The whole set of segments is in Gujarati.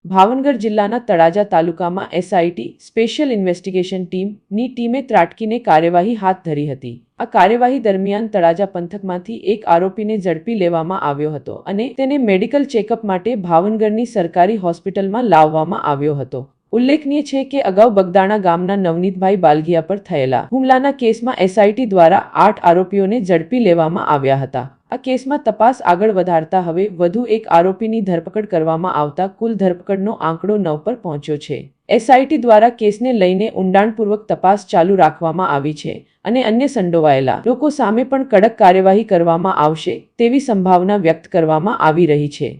ભાવનગર જિલ્લાના તળાજા તાલુકામાં એસઆઈટી સ્પેશિયલ ઇન્વેસ્ટિગેશન ટીમની ટીમે ત્રાટકીને કાર્યવાહી હાથ ધરી હતી। આ કાર્યવાહી દરમિયાન તળાજા પંથકમાંથી એક આરોપીને ઝડપી લેવામાં આવ્યો હતો અને તેને મેડિકલ ચેકઅપ માટે ભાવનગરની સરકારી હોસ્પિટલમાં લાવવામાં આવ્યો હતો। ઉલ્લેખનીય છે કે અગાઉ બગદાણા ગામના નવનીતભાઈ બાલગિયા પર થયેલા હુમલાના કેસમાં એસઆઈટી દ્વારા 8 આરોપીઓને ઝડપી લેવામાં આવ્યા હતા। આ કેસમાં તપાસ આગળ વધારતા હવે વધુ એક આરોપીની ધરપકડ કરવામાં આવતા કુલ ધરપકડનો આંકડો 9 પર પહોંચ્યો છે। એસઆઈટી દ્વારા કેસને લઈને ઊંડાણપૂર્વક તપાસ ચાલુ રાખવામાં આવી છે અને અન્ય સંડોવાયેલા લોકો સામે પણ કડક કાર્યવાહી કરવામાં આવશે તેવી સંભાવના વ્યક્ત કરવામાં આવી રહી છે।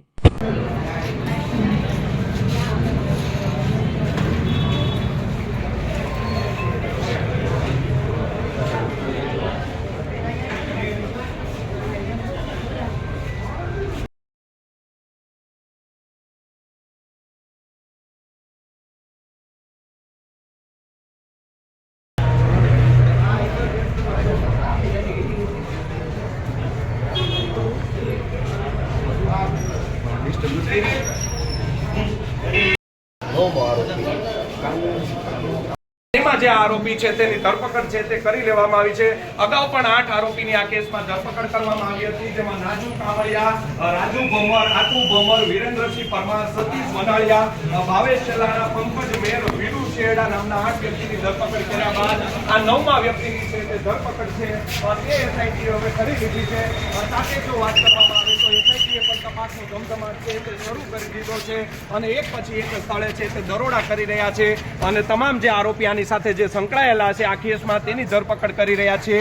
જે આરોપી છે તેની ધરપકડ છે તે કરી લેવામાં આવી છે। અગાઉ પણ 8 આરોપીની આ કેસમાં ધરપકડ કરવામાં આવી હતી, જેમાં રાજુ કાવડિયા, રાજુ ભમર, આકુ ભમર, વિરેન્દ્રસિંહ પરમાર, સતીશ વનાળિયા, ભાવેશ ચલાણા, પંકજ મેર, વીરુ શેરડા નામના 8 વ્યક્તિની ધરપકડ કર્યા બાદ આ 9મા વ્યક્તિની છે તે ધરપકડ છે તે એસઆઈટી હવે કરી લીધી છે। સાથે જો વાત કરવામાં આવે તો એસઆઈટીએ પણ તપાસનો ધમધમાટ છે તે શરૂ કરી દીધો છે અને એક પછી એક સ્થળે છે તે દરોડા કરી રહ્યા છે અને તમામ જે આરોપી આની સાથે જે સંકળાયેલા છે આ કેસમાં તેની ધરપકડ કરી રહ્યા છે।